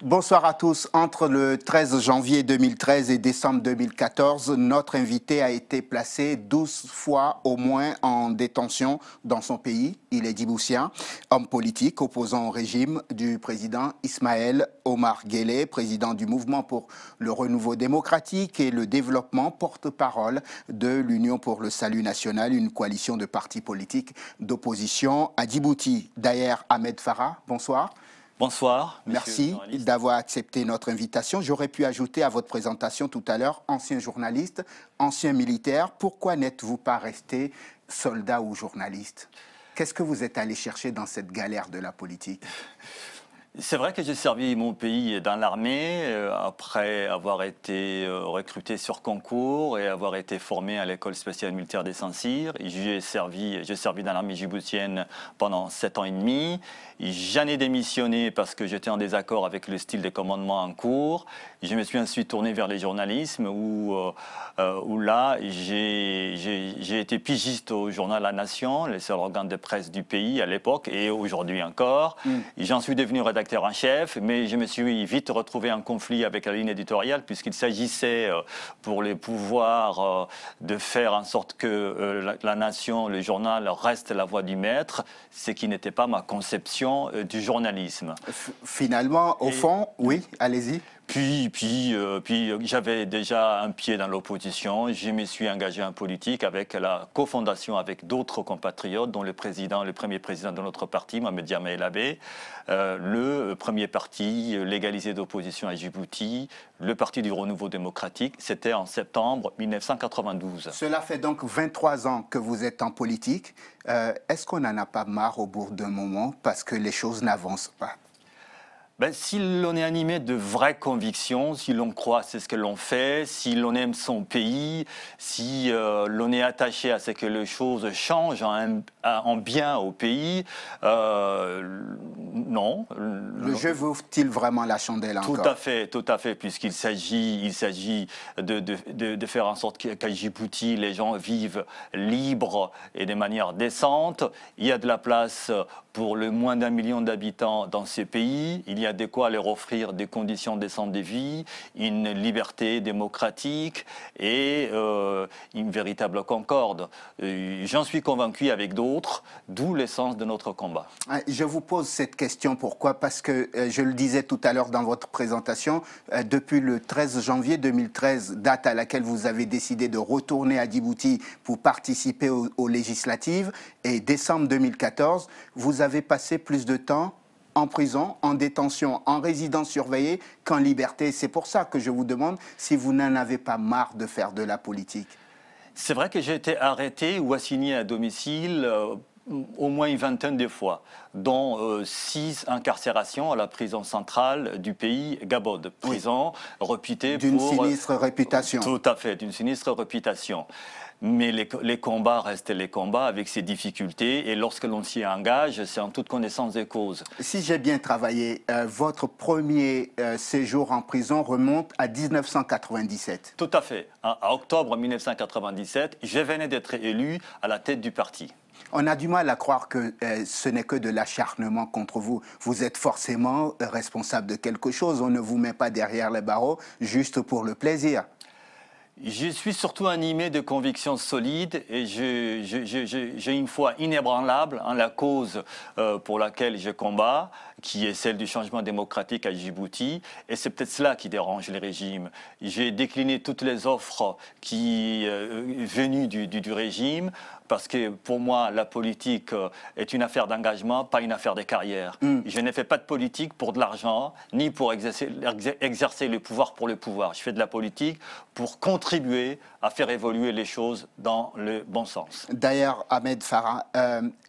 Bonsoir à tous. Entre le 13 janvier 2013 et décembre 2014, notre invité a été placé 12 fois au moins en détention dans son pays. Il est djiboutien, homme politique opposant au régime du président Ismaël Omar Guelleh, président du Mouvement pour le renouveau démocratique et le développement, porte-parole de l'Union pour le salut national, une coalition de partis politiques d'opposition à Djibouti. Daher Ahmed Farah, bonsoir. Bonsoir. Merci d'avoir accepté notre invitation. J'aurais pu ajouter à votre présentation tout à l'heure, ancien journaliste, ancien militaire. Pourquoi n'êtes-vous pas resté soldat ou journaliste? Qu'est-ce que vous êtes allé chercher dans cette galère de la politique? C'est vrai que j'ai servi mon pays dans l'armée après avoir été recruté sur concours et avoir été formé à l'école spéciale militaire des Saint-Cyr. J'ai servi dans l'armée djiboutienne pendant 7 ans et demi. J'en ai démissionné parce que j'étais en désaccord avec le style des commandements en cours. Je me suis ensuite tourné vers le journalisme où là, j'ai été pigiste au journal La Nation, le seul organe de presse du pays à l'époque et aujourd'hui encore. J'en suis devenu rédacteur en chef, mais je me suis vite retrouvé en conflit avec la ligne éditoriale puisqu'il s'agissait pour les pouvoirs de faire en sorte que la Nation, le journal, reste la voix du maître, ce qui n'était pas ma conception du journalisme. Finalement, au fond, oui, allez-y. Puis j'avais déjà un pied dans l'opposition. Je me suis engagé en politique avec la cofondation avec d'autres compatriotes, dont le premier président de notre parti, Mohamed Jamel Abbé, le premier parti légalisé d'opposition à Djibouti, le Parti du Renouveau démocratique. C'était en septembre 1992. Cela fait donc 23 ans que vous êtes en politique. Est-ce qu'on n'en a pas marre au bout d'un moment parce que les choses n'avancent pas? Si l'on est animé de vraies convictions, si l'on croit c'est ce que l'on fait, si l'on aime son pays, si l'on est attaché à ce que les choses changent en bien au pays, non. Le jeu vaut-il vraiment la chandelle encore? Tout à fait, puisqu'il s'agit de faire en sorte qu'à Djibouti, les gens vivent libres et de manière décente. Il y a de la place pour le moins d'1 million d'habitants dans ces pays. Il y a de quoi leur offrir des conditions décentes de vie, une liberté démocratique et une véritable concorde. J'en suis convaincu avec d'autres, d'où l'essence de notre combat. Je vous pose cette question, pourquoi? Parce que, je le disais tout à l'heure dans votre présentation, depuis le 13 janvier 2013, date à laquelle vous avez décidé de retourner à Djibouti pour participer aux législatives, et décembre 2014, vous avez passé plus de temps en prison, en détention, en résidence surveillée qu'en liberté. C'est pour ça que je vous demande si vous n'en avez pas marre de faire de la politique. C'est vrai que j'ai été arrêté ou assigné à domicile au moins une vingtaine de fois, dont 6 incarcérations à la prison centrale du pays, Gabod, prison réputée d'une sinistre réputation. Tout à fait, d'une sinistre réputation. Mais les combats restent les combats avec ses difficultés et lorsque l'on s'y engage, c'est en toute connaissance des causes. Si j'ai bien travaillé, votre premier séjour en prison remonte à 1997. Tout à fait. En octobre 1997, je venais d'être élu à la tête du parti. On a du mal à croire que ce n'est que de l'acharnement contre vous. Vous êtes forcément responsable de quelque chose. On ne vous met pas derrière les barreaux juste pour le plaisir. Je suis surtout animé de convictions solides et j'ai une foi inébranlable en la cause pour laquelle je combats, qui est celle du changement démocratique à Djibouti. Et c'est peut-être cela qui dérange les régimes. J'ai décliné toutes les offres venues du régime parce que pour moi, la politique est une affaire d'engagement, pas une affaire de carrière. Je ne fais pas de politique pour de l'argent, ni pour exercer le pouvoir pour le pouvoir. Je fais de la politique pour contribuer à faire évoluer les choses dans le bon sens. D'ailleurs, Ahmed Farah,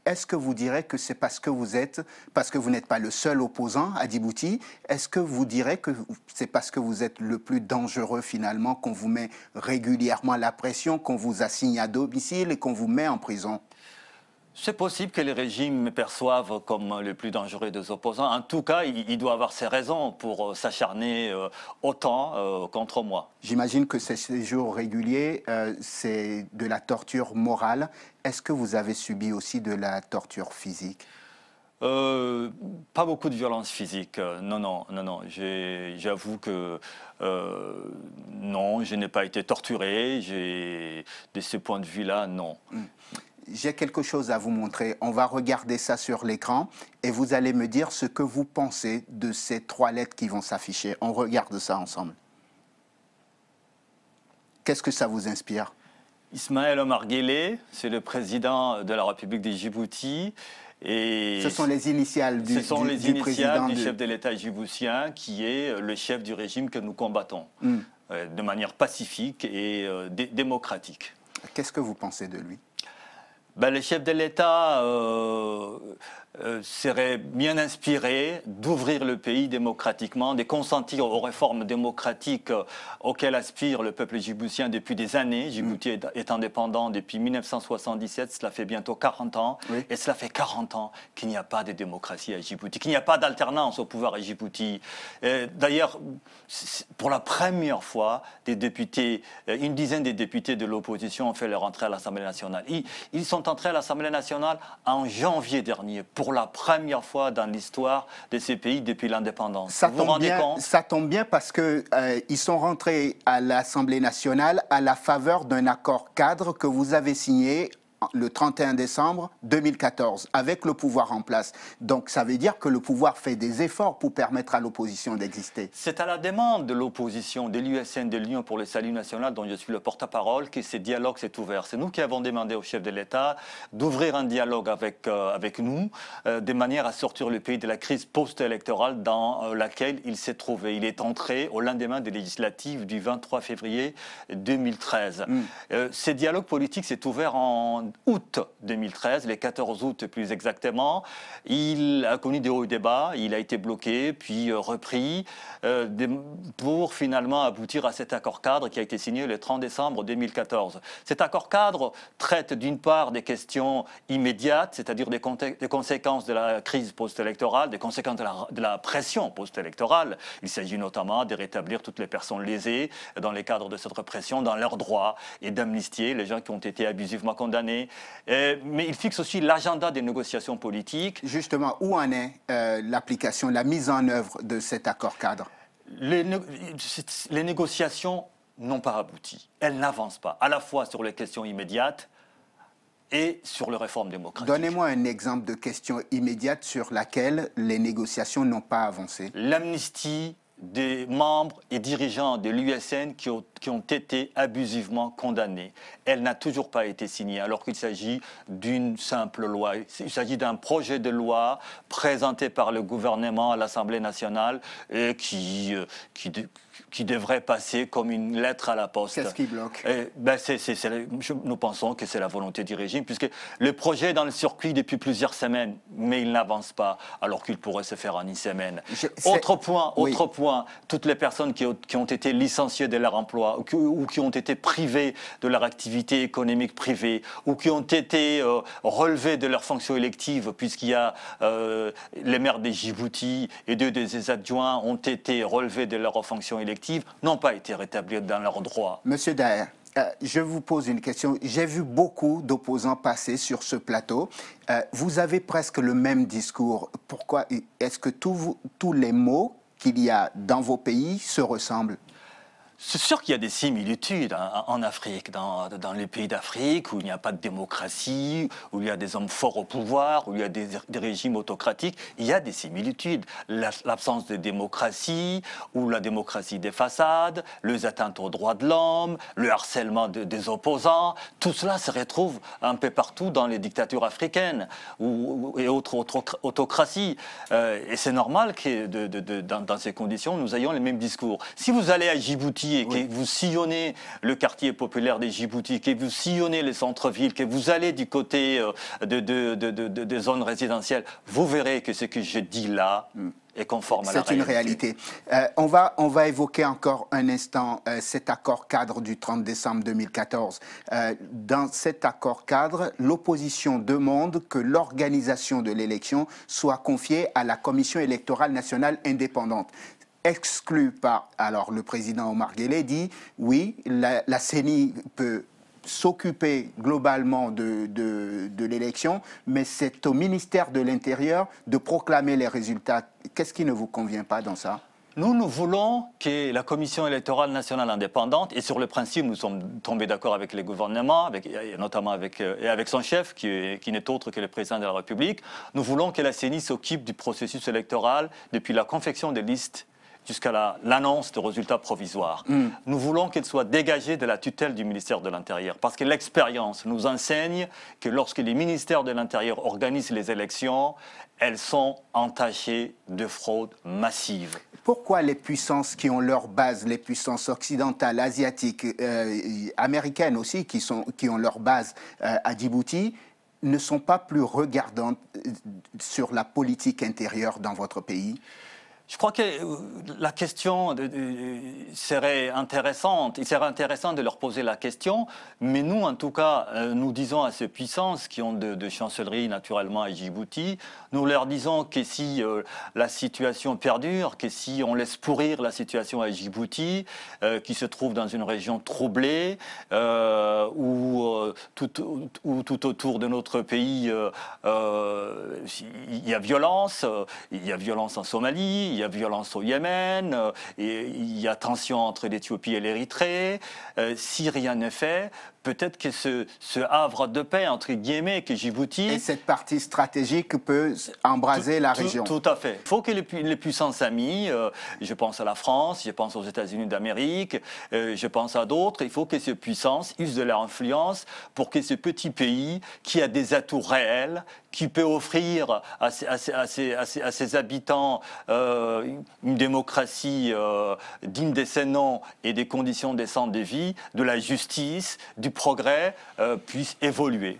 est-ce que vous direz que c'est parce que vous n'êtes pas le seul opposant à Djibouti, est-ce que vous direz que c'est parce que vous êtes le plus dangereux finalement, qu'on vous met régulièrement la pression, qu'on vous assigne à domicile et qu'on vous met en prison? C'est possible que les régimes me perçoivent comme le plus dangereux des opposants. En tout cas, il doit avoir ses raisons pour s'acharner autant contre moi. J'imagine que ces séjours réguliers, c'est de la torture morale. Est-ce que vous avez subi aussi de la torture physique? Pas beaucoup de violence physique. Non, non, non, non. J'avoue que non, je n'ai pas été torturé. De ce point de vue-là, non. J'ai quelque chose à vous montrer. On va regarder ça sur l'écran et vous allez me dire ce que vous pensez de ces 3 lettres qui vont s'afficher. On regarde ça ensemble. Qu'est-ce que ça vous inspire? Ismaël Omar Guelleh, c'est le président de la République de Djibouti. Et ce sont les initiales du, ce sont du, les du initiales président du chef de l'État djiboutien, qui est le chef du régime que nous combattons, de manière pacifique et démocratique. Qu'est-ce que vous pensez de lui? Ben, le chef de l'État serait bien inspiré d'ouvrir le pays démocratiquement, de consentir aux réformes démocratiques auxquelles aspire le peuple djiboutien depuis des années. Djibouti est indépendant depuis 1977, cela fait bientôt 40 ans. Oui. Et cela fait 40 ans qu'il n'y a pas de démocratie à Djibouti, qu'il n'y a pas d'alternance au pouvoir à Djibouti. D'ailleurs, pour la première fois, des députés, une dizaine de députés de l'opposition ont fait leur entrée à l'Assemblée nationale. Ils sont entrés à l'Assemblée nationale en janvier dernier, pour la première fois dans l'histoire de ces pays depuis l'indépendance. Ça tombe bien parce qu'ils sont rentrés à l'Assemblée nationale à la faveur d'un accord cadre que vous avez signé le 31 décembre 2014, avec le pouvoir en place. Donc ça veut dire que le pouvoir fait des efforts pour permettre à l'opposition d'exister. C'est à la demande de l'opposition, de l'USN, de l'Union pour le salut national, dont je suis le porte-parole, que ce dialogue s'est ouvert. C'est nous qui avons demandé au chef de l'État d'ouvrir un dialogue avec nous, de manière à sortir le pays de la crise post-électorale dans laquelle il s'est trouvé. Il est entré au lendemain des législatives du 23 février 2013. Ce dialogue politique s'est ouvert en août 2013, le 14 août plus exactement. Il a connu des hauts et des bas, il a été bloqué, puis repris, pour finalement aboutir à cet accord cadre qui a été signé le 30 décembre 2014. Cet accord cadre traite d'une part des questions immédiates, c'est-à-dire des conséquences de la crise post-électorale, des conséquences de la pression post-électorale. Il s'agit notamment de rétablir toutes les personnes lésées dans les cadres de cette répression, dans leurs droits, et d'amnistier les gens qui ont été abusivement condamnés. Mais il fixe aussi l'agenda des négociations politiques. Justement, où en est l'application, la mise en œuvre de cet accord cadre? Les négociations n'ont pas abouti. Elles n'avancent pas, à la fois sur les questions immédiates et sur les réformes démocratiques. Donnez-moi un exemple de question immédiate sur laquelle les négociations n'ont pas avancé. L'amnistie des membres et dirigeants de l'USN qui ont été abusivement condamnés. Elle n'a toujours pas été signée, alors qu'il s'agit d'une simple loi. Il s'agit d'un projet de loi présenté par le gouvernement à l'Assemblée nationale et qui devrait passer comme une lettre à la poste. Qu'est-ce qui bloque? Nous pensons que c'est la volonté du régime, puisque le projet est dans le circuit depuis plusieurs semaines, mais il n'avance pas, alors qu'il pourrait se faire en une semaine. Autre point, toutes les personnes qui ont été licenciées de leur emploi ou qui ont été privées de leur activité économique privée ou qui ont été relevées de leurs fonctions électives, puisqu'il y a les maires de Djibouti et deux de ses adjoints ont été relevés de leurs fonctions électives, n'ont pas été rétablis dans leurs droits. Monsieur Daher, je vous pose une question. J'ai vu beaucoup d'opposants passer sur ce plateau. Vous avez presque le même discours. Pourquoi est-ce que tous les mots qu'il y a dans vos pays se ressemblent? C'est sûr qu'il y a des similitudes en Afrique, dans les pays d'Afrique où il n'y a pas de démocratie, où il y a des hommes forts au pouvoir, où il y a des régimes autocratiques. Il y a des similitudes. L'absence de démocratie, ou la démocratie des façades, les atteintes aux droits de l'homme, le harcèlement des opposants, tout cela se retrouve un peu partout dans les dictatures africaines et autres autocraties. Et c'est normal que dans ces conditions, nous ayons les mêmes discours. Si vous allez à Djibouti, et que vous sillonnez le quartier populaire des Djibouti, que vous sillonnez les centres-villes, que vous allez du côté des zones résidentielles, vous verrez que ce que je dis là est conforme à la réalité. C'est une réalité. On va évoquer encore un instant cet accord cadre du 30 décembre 2014. Dans cet accord cadre, l'opposition demande que l'organisation de l'élection soit confiée à la Commission électorale nationale indépendante. Exclu par, alors le président Omar Guelleh dit, oui, la CENI peut s'occuper globalement de l'élection, mais c'est au ministère de l'Intérieur de proclamer les résultats. Qu'est-ce qui ne vous convient pas dans ça? Nous voulons que la Commission électorale nationale indépendante, et sur le principe, nous sommes tombés d'accord avec les gouvernements, notamment avec son chef, qui n'est autre que le président de la République, nous voulons que la CENI s'occupe du processus électoral depuis la confection des listes jusqu'à l'annonce de résultats provisoires. Nous voulons qu'elle soit dégagée de la tutelle du ministère de l'Intérieur, parce que l'expérience nous enseigne que lorsque les ministères de l'Intérieur organisent les élections, elles sont entachées de fraude massive. Pourquoi les puissances qui ont leur base, les puissances occidentales, asiatiques, américaines aussi, qui ont leur base à Djibouti, ne sont pas plus regardantes sur la politique intérieure dans votre pays? Je crois que la question serait intéressante. Il serait intéressant de leur poser la question, mais nous, en tout cas, nous disons à ces puissances qui ont de chancellerie naturellement à Djibouti, nous leur disons que si la situation perdure, que si on laisse pourrir la situation à Djibouti, qui se trouve dans une région troublée, où tout autour de notre pays, il y a violence en Somalie, il y a violence au Yémen, et il y a tension entre l'Éthiopie et l'Érythrée. Si rien n'est fait, peut-être que ce havre de paix, entre guillemets, que Djibouti... Et cette partie stratégique peut embraser la région. Tout à fait. Il faut que les puissances amies, je pense à la France, je pense aux États-Unis d'Amérique, je pense à d'autres, il faut que ces puissances usent de leur influence pour que ce petit pays, qui a des atouts réels, qui peut offrir à ses habitants une démocratie digne de ses noms et des conditions décentes de vie, de la justice, du progrès, puisse évoluer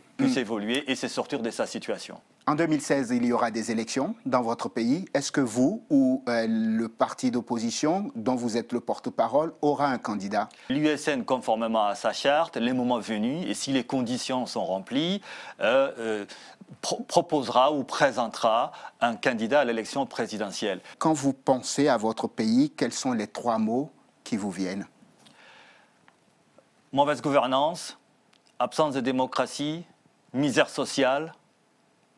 et se sortir de sa situation. En 2016, il y aura des élections dans votre pays. Est-ce que vous ou le parti d'opposition, dont vous êtes le porte-parole, aura un candidat? L'USN, conformément à sa charte, les moments venus, et si les conditions sont remplies, proposera ou présentera un candidat à l'élection présidentielle. Quand vous pensez à votre pays, quels sont les 3 mots qui vous viennent? Mauvaise gouvernance, absence de démocratie, misère sociale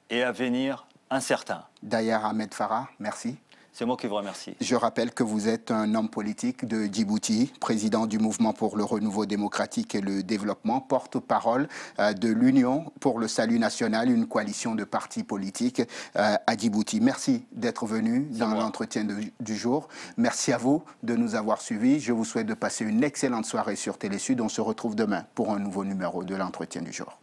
et avenir incertain. Dayer Ahmed Farah, merci. C'est moi qui vous remercie. Je rappelle que vous êtes un homme politique de Djibouti, président du Mouvement pour le renouveau démocratique et le développement, porte-parole de l'Union pour le salut national, une coalition de partis politiques à Djibouti. Merci d'être venu dans l'entretien du jour. Merci à vous de nous avoir suivis. Je vous souhaite de passer une excellente soirée sur Télé Sud. On se retrouve demain pour un nouveau numéro de l'entretien du jour.